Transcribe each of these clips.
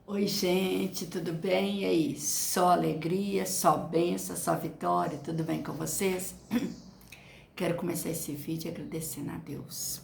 Oi, gente, tudo bem? E aí? Só alegria, só bênção, só vitória, tudo bem com vocês? Quero começar esse vídeo agradecendo a Deus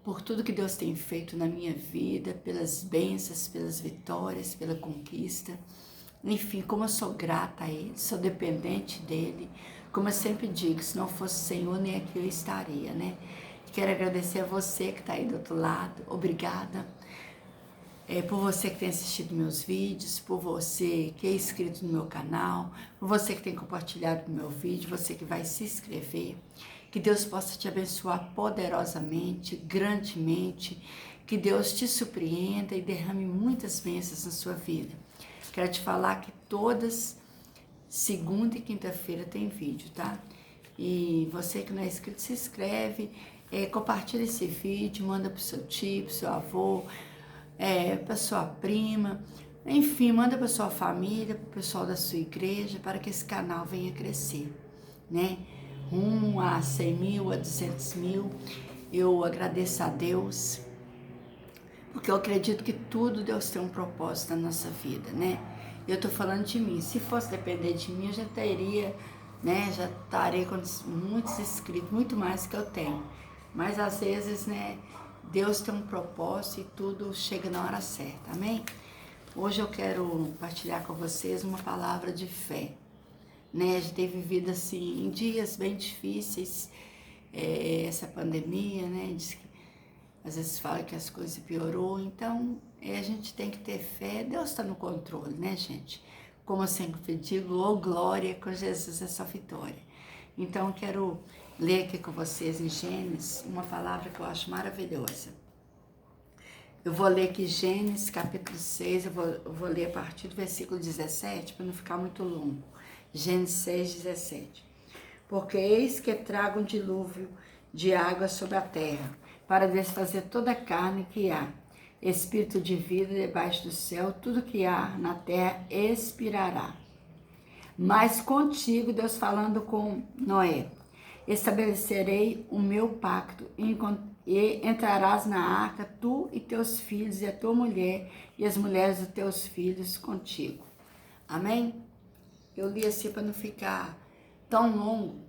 por tudo que Deus tem feito na minha vida, pelas bênçãos, pelas vitórias, pela conquista. Enfim, como eu sou grata a Ele, sou dependente dEle. Como eu sempre digo, se não fosse o Senhor, nem aqui eu estaria, né? Quero agradecer a você que está aí do outro lado. Obrigada. Por você que tem assistido meus vídeos, por você que é inscrito no meu canal, por você que tem compartilhado o meu vídeo, você que vai se inscrever. Que Deus possa te abençoar poderosamente, grandemente. Que Deus te surpreenda e derrame muitas bênçãos na sua vida. Quero te falar que todas segunda e quinta-feira tem vídeo, tá? E você que não é inscrito, se inscreve, compartilha esse vídeo, manda pro seu tio, pro seu avô, para sua prima, enfim, manda para sua família, para o pessoal da sua igreja, para que esse canal venha crescer, né? Rumo a 100 mil, a 200 mil, eu agradeço a Deus, porque eu acredito que tudo Deus tem um propósito na nossa vida, né? Eu tô falando de mim, se fosse depender de mim, eu já teria, né, já estaria com muitos inscritos, muito mais que eu tenho, mas às vezes, né, Deus tem um propósito e tudo chega na hora certa, amém? Hoje eu quero partilhar com vocês uma palavra de fé, né? A gente tem vivido assim, em dias bem difíceis, essa pandemia, né? Diz que, às vezes fala que as coisas piorou, então a gente tem que ter fé, Deus está no controle, né, gente? Como eu sempre digo, ô glória, com Jesus é só vitória. Então eu quero ler aqui com vocês em Gênesis uma palavra que eu acho maravilhosa. Eu vou ler aqui Gênesis capítulo 6, eu vou ler a partir do versículo 17, para não ficar muito longo. Gênesis 6, 17. Porque eis que trago um dilúvio de água sobre a terra, para desfazer toda a carne que há. Espírito de vida debaixo do céu, tudo que há na terra expirará. Mas contigo, Deus falando com Noé, estabelecerei o meu pacto e entrarás na arca, tu e teus filhos e a tua mulher e as mulheres dos teus filhos contigo. Amém? Eu li assim para não ficar tão longo.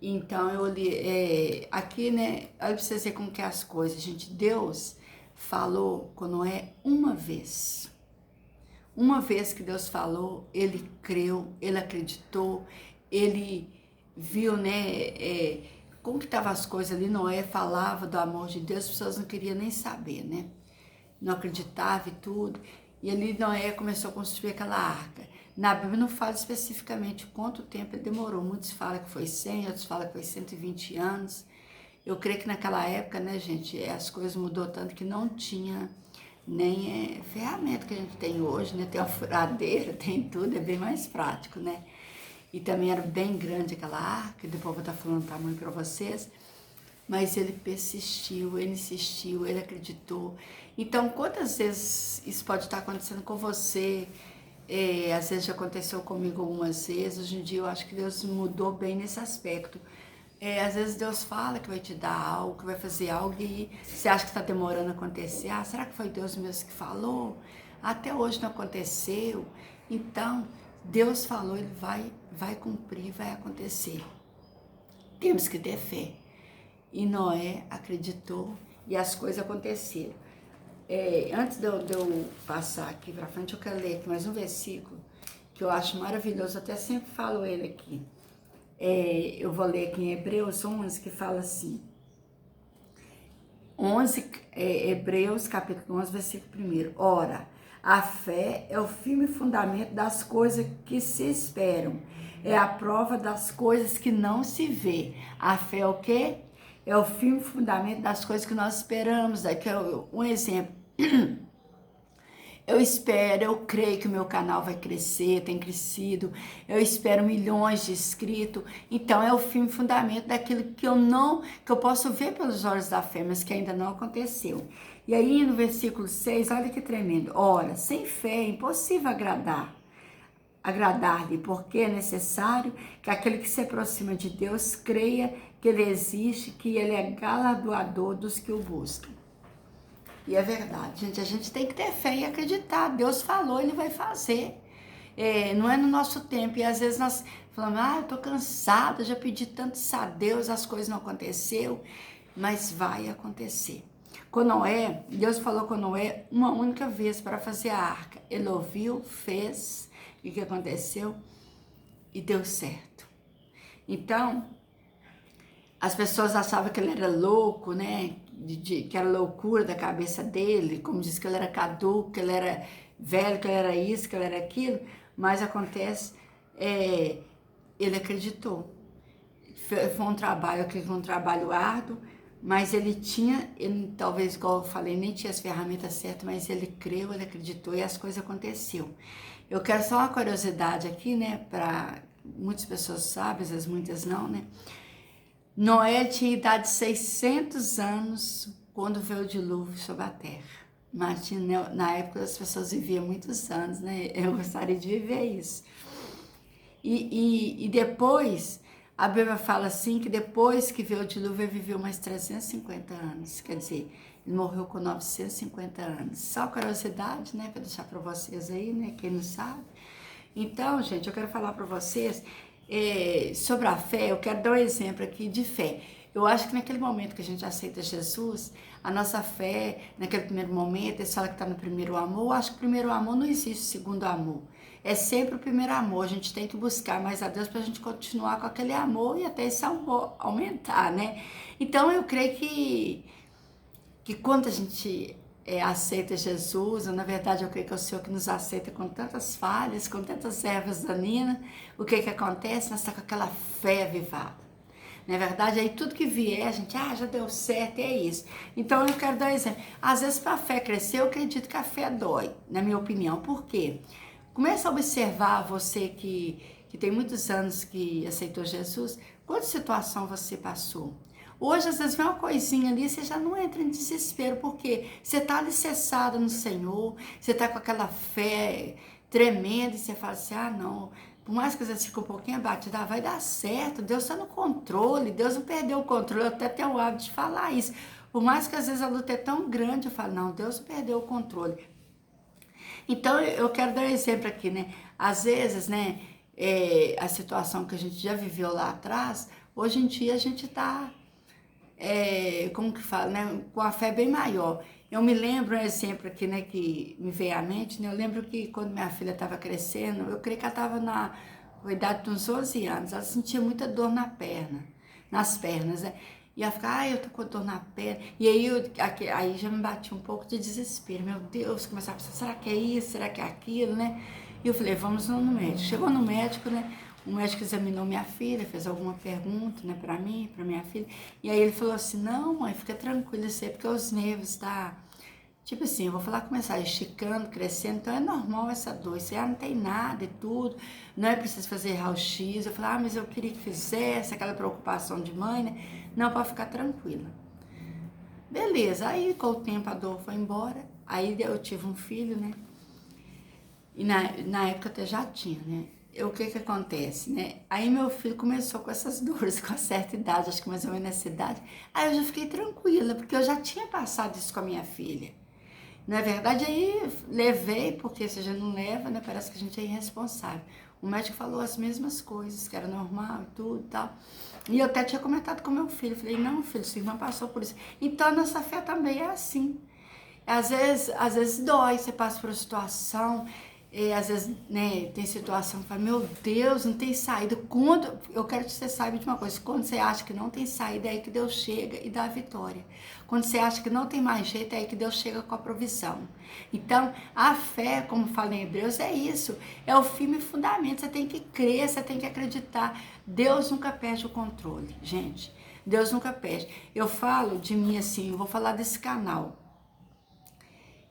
Então eu li aqui, né? Olha para você ver como que é as coisas, gente. Deus falou com Noé uma vez. Uma vez que Deus falou, ele creu, ele acreditou, ele viu, né, como que estavam as coisas ali. Noé falava do amor de Deus, as pessoas não queriam nem saber, né? Não acreditava e tudo. E ali Noé começou a construir aquela arca. Na Bíblia não fala especificamente quanto tempo ele demorou. Muitos falam que foi 100, outros falam que foi 120 anos. Eu creio que naquela época, né, gente, as coisas mudou tanto que não tinha nem ferramenta que a gente tem hoje, né? Tem uma furadeira, tem tudo, é bem mais prático, né? E também era bem grande aquela arca, depois eu vou estar falando o tamanho para vocês. Mas ele persistiu, ele insistiu, ele acreditou. Então, quantas vezes isso pode estar acontecendo com você? Às vezes já aconteceu comigo algumas vezes. Hoje em dia eu acho que Deus mudou bem nesse aspecto. Às vezes Deus fala que vai te dar algo, que vai fazer algo e você acha que está demorando a acontecer. Ah, será que foi Deus mesmo que falou? Até hoje não aconteceu. Então, Deus falou, ele vai cumprir, vai acontecer. Temos que ter fé. E Noé acreditou e as coisas aconteceram. Antes de eu passar aqui para frente, eu quero ler aqui mais um versículo que eu acho maravilhoso, até sempre falo ele aqui. Eu vou ler aqui em Hebreus 11, que fala assim, 11, Hebreus capítulo 11, versículo 1. Ora, a fé é o firme fundamento das coisas que se esperam, é a prova das coisas que não se vê. A fé é o quê? É o firme fundamento das coisas que nós esperamos. Aqui é um exemplo. Eu espero, eu creio que o meu canal vai crescer, tem crescido. Eu espero milhões de inscritos. Então é o firme fundamento daquilo que eu posso ver pelos olhos da fé, mas que ainda não aconteceu. E aí no versículo 6, olha que tremendo. Ora, sem fé é impossível agradar-lhe, porque é necessário que aquele que se aproxima de Deus creia que ele existe, que ele é galardoador dos que o buscam. E é verdade, gente, a gente tem que ter fé e acreditar. Deus falou, Ele vai fazer. Não é no nosso tempo. E às vezes nós falamos, eu tô cansada, já pedi tanto a Deus, as coisas não aconteceu. Mas vai acontecer. Com Noé, Deus falou com Noé uma única vez para fazer a arca. Ele ouviu, fez, e o que aconteceu? E deu certo. Então, as pessoas achavam que ele era louco, né? Que era loucura da cabeça dele, como diz que ele era caduco, que ele era velho, que ele era isso, que ele era aquilo. Mas acontece, ele acreditou. Foi um trabalho árduo, mas ele talvez, igual eu falei, nem tinha as ferramentas certas, mas ele creu, ele acreditou e as coisas aconteceram. Eu quero só uma curiosidade aqui, né, para muitas pessoas sabem, às vezes muitas não, né? Noé tinha idade de 600 anos quando veio o dilúvio sobre a terra. Mas na época as pessoas viviam muitos anos, né? Eu gostaria de viver isso. E depois, a Bíblia fala assim, que depois que veio o dilúvio, ele viveu mais 350 anos. Quer dizer, ele morreu com 950 anos. Só curiosidade, né, para deixar para vocês aí, né, quem não sabe. Então, gente, eu quero falar para vocês sobre a fé. Eu quero dar um exemplo aqui de fé. Eu acho que naquele momento que a gente aceita Jesus, a nossa fé, naquele primeiro momento, eles falam que está no primeiro amor. Eu acho que o primeiro amor não existe, o segundo amor. É sempre o primeiro amor. A gente tem que buscar mais a Deus para a gente continuar com aquele amor e até esse amor aumentar, né? Então, eu creio que quando a gente aceita Jesus, ou na verdade eu creio que é o Senhor que nos aceita com tantas falhas, com tantas ervas daninhas, o que acontece? Nós estamos com aquela fé avivada. Na verdade, aí tudo que vier, a gente, já deu certo, é isso. Então eu quero dar um exemplo. Às vezes, para a fé crescer, eu acredito que a fé dói, na minha opinião. Por quê? Começa a observar você que tem muitos anos que aceitou Jesus, quanta situação você passou. Hoje, às vezes, vem uma coisinha ali, você já não entra em desespero, porque você está alicerçada no Senhor, você está com aquela fé tremenda, e você fala assim, não, por mais que às vezes fique um pouquinho abatida, vai dar certo, Deus está no controle, Deus não perdeu o controle, eu até tenho o hábito de falar isso. Por mais que às vezes a luta é tão grande, eu falo, não, Deus não perdeu o controle. Então, eu quero dar um exemplo aqui, né? Às vezes, né, a situação que a gente já viveu lá atrás, hoje em dia a gente está como que fala, né, com a fé bem maior. Eu me lembro um exemplo aqui, né, que me veio à mente, né, eu lembro que quando minha filha estava crescendo, eu creio que ela estava na idade de uns 11 anos, ela sentia muita dor nas pernas, né, e ela ficava, eu tô com dor na perna, e aí já me batia um pouco de desespero, meu Deus, começava a pensar, será que é isso, será que é aquilo, né, e eu falei, vamos no médico. Chegou no médico, né, o médico examinou minha filha, fez alguma pergunta, né, pra mim, pra minha filha. E aí ele falou assim, não, mãe, fica tranquila, isso aí é porque os nervos tá... Tipo assim, eu vou falar, começar esticando, crescendo, então é normal essa dor, isso aí não tem nada e tudo, não é preciso fazer raio-x. Eu falei, mas eu queria que fizesse, aquela preocupação de mãe, né? Não, pra ficar tranquila. Beleza, aí com o tempo a dor foi embora, aí eu tive um filho, né? E na época até já tinha, né? O que acontece, né? Aí meu filho começou com essas dores, com a certa idade, acho que mais ou menos nessa idade. Aí eu já fiquei tranquila, porque eu já tinha passado isso com a minha filha. Na verdade, aí levei, porque se a gente não leva, né? Parece que a gente é irresponsável. O médico falou as mesmas coisas, que era normal e tudo e tal. E eu até tinha comentado com meu filho. Falei, não, filho, sua irmã passou por isso. Então, a nossa fé também é assim. Às vezes dói, você passa por uma situação, às vezes, né, tem situação que fala, meu Deus, não tem saída. Quando, eu quero que você saiba de uma coisa, quando você acha que não tem saída, é aí que Deus chega e dá a vitória. Quando você acha que não tem mais jeito, é aí que Deus chega com a provisão. Então, a fé, como fala em Hebreus, é isso, é o firme fundamento, você tem que crer, você tem que acreditar. Deus nunca perde o controle, gente. Deus nunca perde. Eu falo de mim assim, eu vou falar desse canal.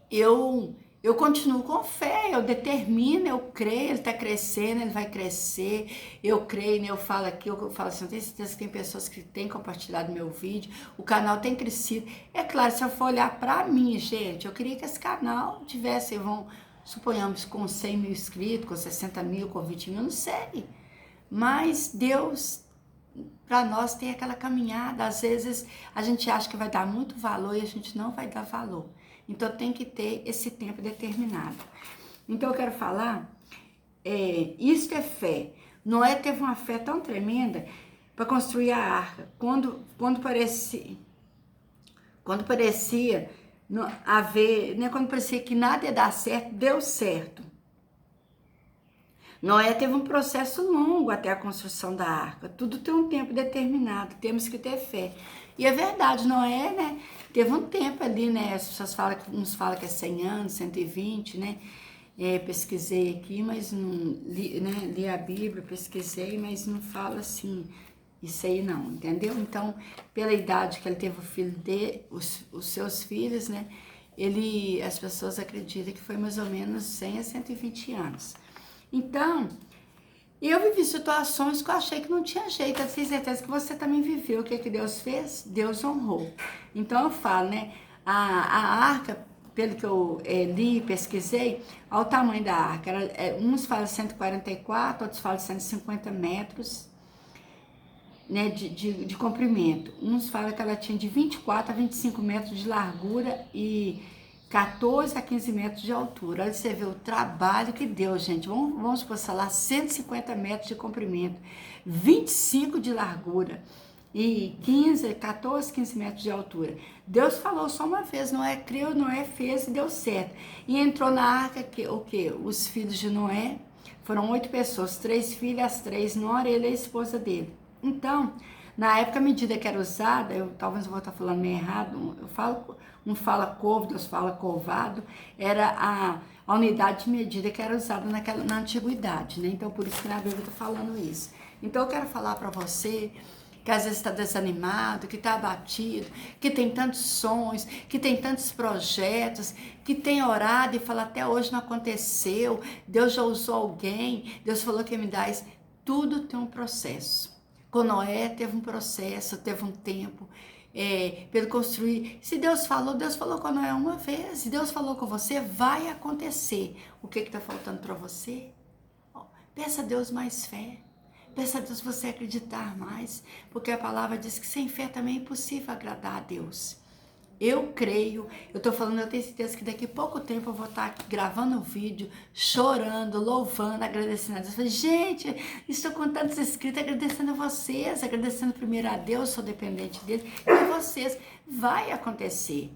Eu continuo com fé, eu determino, eu creio, ele está crescendo, ele vai crescer, eu creio, né? Eu falo aqui, eu falo assim, eu tenho certeza que tem pessoas que têm compartilhado meu vídeo, o canal tem crescido. É claro, se eu for olhar para mim, gente, eu queria que esse canal tivesse, suponhamos, com 100 mil inscritos, com 60 mil, com 20 mil, não sei. Mas Deus, para nós, tem aquela caminhada, às vezes a gente acha que vai dar muito valor e a gente não vai dar valor. Então tem que ter esse tempo determinado. Então eu quero falar, isso é fé. Noé teve uma fé tão tremenda para construir a arca. Quando parecia não haver, né, quando parecia que nada ia dar certo, deu certo. Noé teve um processo longo até a construção da arca. Tudo tem um tempo determinado, temos que ter fé. E é verdade, Noé, né, teve um tempo ali, né, as pessoas falam, uns falam que é 100 anos, 120, né, pesquisei aqui, mas não li, né, li a Bíblia, pesquisei, mas não fala assim, isso aí não, entendeu? Então, pela idade que ele teve o filho dele, os seus filhos, né, as pessoas acreditam que foi mais ou menos 100 a 120 anos. Então, eu vivi situações que eu achei que não tinha jeito. Eu tenho certeza que você também viveu. O que Deus fez? Deus honrou. Então eu falo, né? A arca, pelo que eu li e pesquisei, olha o tamanho da arca. Uns falam 144, outros falam 150 metros, né, de comprimento. Uns falam que ela tinha de 24 a 25 metros de largura e 14 a 15 metros de altura. Olha, você vê o trabalho que deu, gente. Vamos passar lá 150 metros de comprimento, 25 de largura e 14, 15 metros de altura. Deus falou só uma vez, Noé creu, Noé fez e deu certo. E entrou na arca o quê? Os filhos de Noé, foram 8 pessoas, 3 filhas, as 3 nora, ele e a esposa dele. Então, na época, a medida que era usada, talvez eu vou estar falando meio errado, um fala côvado, outro fala covado, era a unidade de medida que era usada na antiguidade, né? Então, por isso que na Bíblia eu estou falando isso. Então, eu quero falar para você que às vezes está desanimado, que está abatido, que tem tantos sonhos, que tem tantos projetos, que tem orado e fala, até hoje não aconteceu, Deus já usou alguém, Deus falou que me dá isso. Tudo tem um processo. Com Noé teve um processo, teve um tempo para ele construir. Se Deus falou com Noé uma vez. Se Deus falou com você, vai acontecer. O que está faltando para você? Peça a Deus mais fé. Peça a Deus você acreditar mais. Porque a palavra diz que sem fé também é impossível agradar a Deus. Eu creio, eu tô falando, eu tenho certeza que daqui a pouco tempo eu vou estar aqui gravando um vídeo, chorando, louvando, agradecendo a Deus. Eu falei, gente, estou com tantos inscritos, agradecendo a vocês, agradecendo primeiro a Deus, sou dependente dele, e a vocês. Vai acontecer,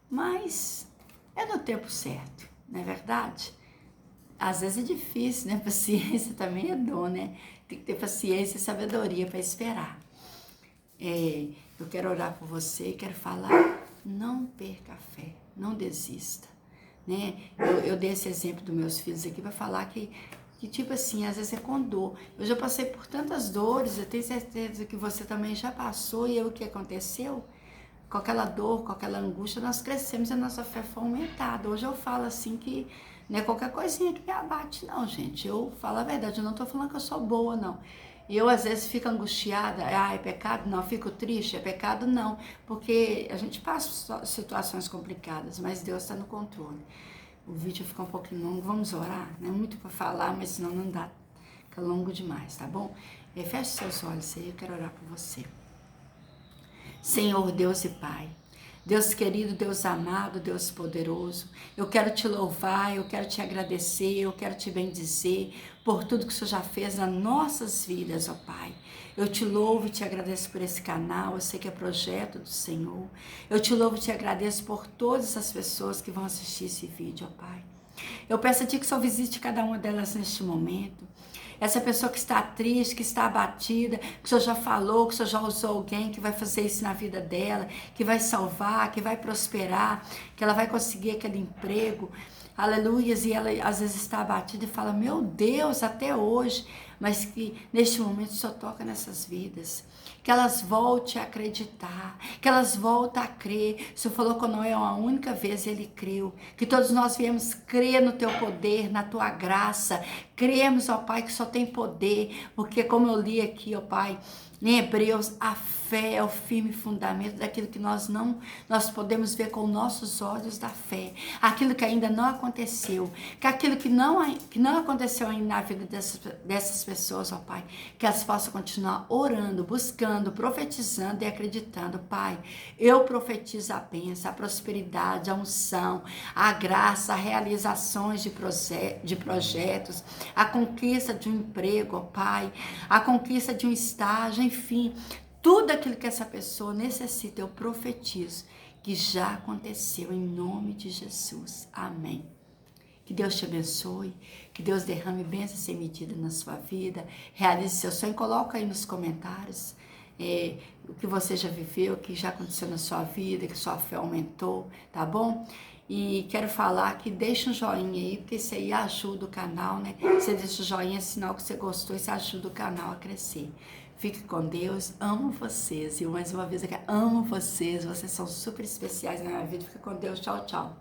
mas é no tempo certo, não é verdade? Às vezes é difícil, né? Paciência também é dom, né? Tem que ter paciência e sabedoria para esperar. Eu quero orar por você, quero falar. Não perca a fé, não desista, né? Eu dei esse exemplo dos meus filhos aqui para falar que tipo assim, às vezes é com dor. Eu já passei por tantas dores, eu tenho certeza que você também já passou, e o que aconteceu? Com aquela dor, com aquela angústia, nós crescemos e a nossa fé foi aumentada. Hoje eu falo assim que não é qualquer coisinha que me abate, não, gente. Eu falo a verdade, eu não tô falando que eu sou boa, não. Eu, às vezes, fico angustiada, é pecado? Não. Fico triste, é pecado? Não. Porque a gente passa situações complicadas, mas Deus está no controle. O vídeo ficou um pouquinho longo, vamos orar? Não é muito para falar, mas senão não dá, fica longo demais, tá bom? Feche seus olhos aí, eu quero orar por você. Senhor, Deus e Pai, Deus querido, Deus amado, Deus poderoso, eu quero te louvar, eu quero te agradecer, eu quero te bendizer por tudo que o Senhor já fez nas nossas vidas, ó Pai. Eu te louvo e te agradeço por esse canal, eu sei que é projeto do Senhor. Eu te louvo e te agradeço por todas as pessoas que vão assistir esse vídeo, ó Pai. Eu peço a Ti que só visite cada uma delas neste momento. Essa pessoa que está triste, que está abatida, que o Senhor já falou, que o Senhor já usou alguém que vai fazer isso na vida dela, que vai salvar, que vai prosperar, que ela vai conseguir aquele emprego, aleluias, e ela às vezes está abatida e fala, meu Deus, até hoje, mas que neste momento o Senhor toca nessas vidas, que elas voltem a acreditar, que elas voltem a crer. O Senhor falou com Noé uma única vez e ele creu, que todos nós viemos crer no teu poder, na tua graça, cremos, ó Pai, que só tem poder, porque como eu li aqui, ó Pai, Em Hebreus, a fé é o firme fundamento daquilo que nós podemos ver com nossos olhos da fé. Aquilo que ainda não aconteceu, que aquilo que não aconteceu ainda na vida dessas pessoas, ó Pai, que elas possam continuar orando, buscando, profetizando e acreditando. Pai, eu profetizo a bênção, a prosperidade, a unção, a graça, a realizações de projetos, a conquista de um emprego, ó Pai, a conquista de um estágio, enfim, tudo aquilo que essa pessoa necessita, eu profetizo que já aconteceu em nome de Jesus. Amém. Que Deus te abençoe, que Deus derrame bênção sem medida na sua vida, realize seu sonho, coloca aí nos comentários o que você já viveu, o que já aconteceu na sua vida, que sua fé aumentou, tá bom? E quero falar que deixa um joinha aí, porque isso aí ajuda o canal, né? Você deixa o joinha, é sinal que você gostou, isso ajuda o canal a crescer. Fique com Deus, amo vocês. E mais uma vez aqui, amo vocês são super especiais na minha vida. Fique com Deus, tchau, tchau.